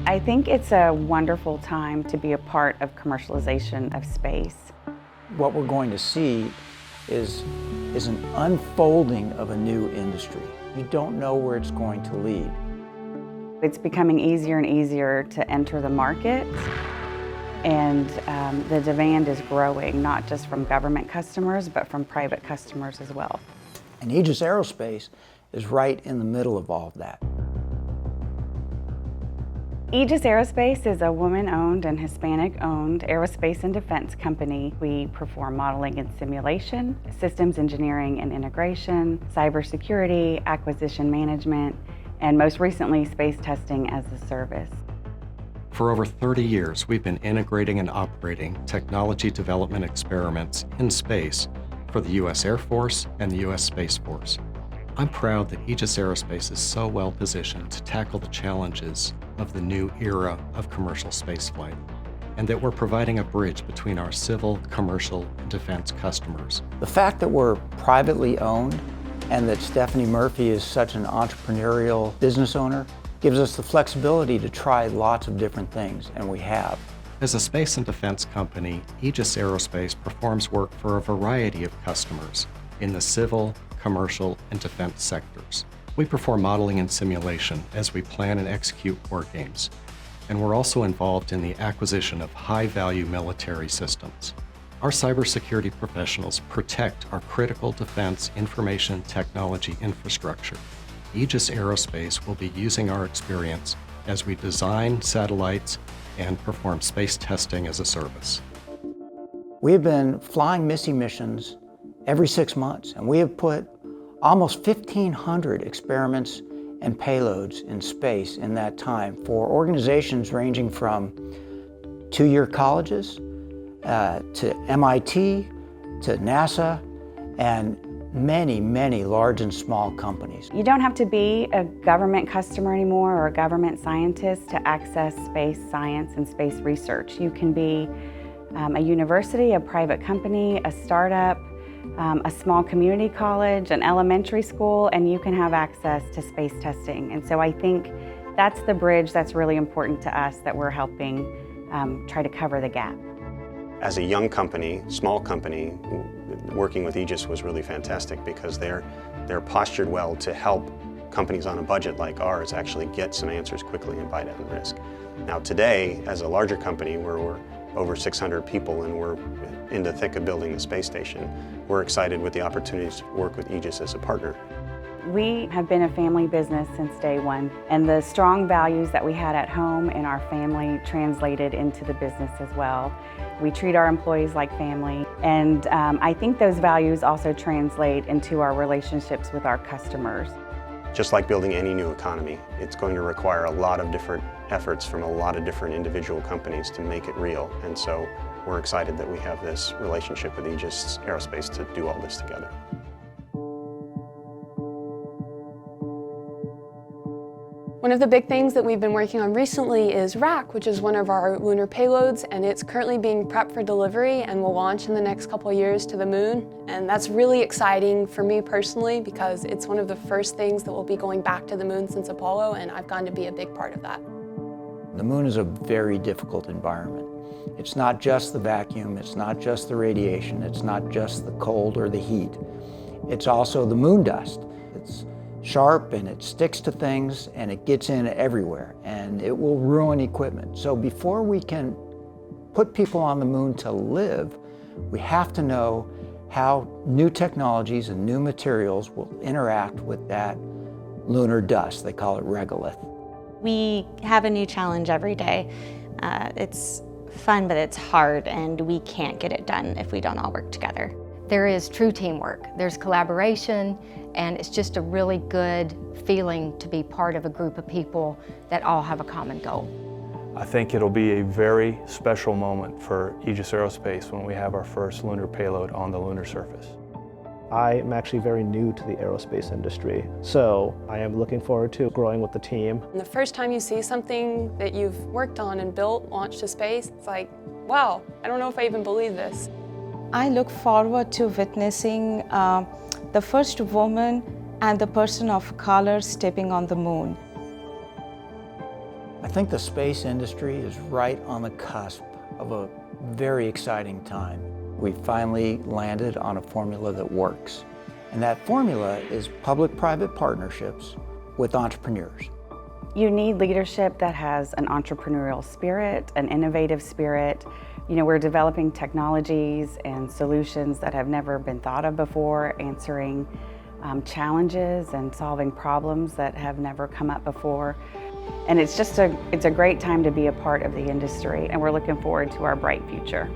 I think it's a wonderful time to be a part of commercialization of space. What we're going to see is an unfolding of a new industry. You don't know where it's going to lead. It's becoming easier and easier to enter the market, and the demand is growing, not just from government customers, but from private customers as well. And Aegis Aerospace is right in the middle of all of that. Aegis Aerospace is a woman-owned and Hispanic-owned aerospace and defense company. We perform modeling and simulation, systems engineering and integration, cybersecurity, acquisition management, and most recently, space testing as a service. For over 30 years, we've been integrating and operating technology development experiments in space for the U.S. Air Force and the U.S. Space Force. I'm proud that Aegis Aerospace is so well positioned to tackle the challenges of the new era of commercial spaceflight, and that we're providing a bridge between our civil, commercial, and defense customers. The fact that we're privately owned and that Stephanie Murphy is such an entrepreneurial business owner gives us the flexibility to try lots of different things, and we have. As a space and defense company, Aegis Aerospace performs work for a variety of customers in the civil, commercial, and defense sectors. We perform modeling and simulation as we plan and execute war games, and we're also involved in the acquisition of high-value military systems. Our cybersecurity professionals protect our critical defense information technology infrastructure. Aegis Aerospace will be using our experience as we design satellites and perform space testing as a service. We've been flying MISSE missions every 6 months, and we have put almost 1,500 experiments and payloads in space in that time for organizations ranging from two-year colleges to MIT, to NASA, and many, many large and small companies. You don't have to be a government customer anymore or a government scientist to access space science and space research. You can be a university, a private company, a startup, a small community college, an elementary school, and you can have access to space testing. And so I think that's the bridge that's really important to us, that we're helping try to cover the gap. As a young company, small company, working with Aegis was really fantastic because they're postured well to help companies on a budget like ours actually get some answers quickly and buy down risk. Now today, as a larger company where we're over 600 people and we're in the thick of building the space station, we're excited with the opportunities to work with Aegis as a partner. We have been a family business since day one, and the strong values that we had at home in our family translated into the business as well. We treat our employees like family, and I think those values also translate into our relationships with our customers. Just like building any new economy, it's going to require a lot of different efforts from a lot of different individual companies to make it real, and so we're excited that we have this relationship with Aegis Aerospace to do all this together. One of the big things that we've been working on recently is RAC, which is one of our lunar payloads, and it's currently being prepped for delivery and will launch in the next couple of years to the moon. And that's really exciting for me personally because it's one of the first things that will be going back to the moon since Apollo, and I've gotten to be a big part of that. The moon is a very difficult environment. It's not just the vacuum, it's not just the radiation, it's not just the cold or the heat. It's also the moon dust. It's sharp and it sticks to things and it gets in everywhere and it will ruin equipment. So before we can put people on the moon to live, we have to know how new technologies and new materials will interact with that lunar dust. They call it regolith. We have a new challenge every day. It's fun, but it's hard, and we can't get it done if we don't all work together. There is true teamwork, there's collaboration, and it's just a really good feeling to be part of a group of people that all have a common goal. I think it'll be a very special moment for Aegis Aerospace when we have our first lunar payload on the lunar surface. I am actually very new to the aerospace industry, so I am looking forward to growing with the team. And the first time you see something that you've worked on and built, launched to space, it's like, wow, I don't know if I even believe this. I look forward to witnessing the first woman and the person of color stepping on the moon. I think the space industry is right on the cusp of a very exciting time. We finally landed on a formula that works. And that formula is public-private partnerships with entrepreneurs. You need leadership that has an entrepreneurial spirit, an innovative spirit. You know, we're developing technologies and solutions that have never been thought of before, answering challenges and solving problems that have never come up before. And it's a great time to be a part of the industry, and we're looking forward to our bright future.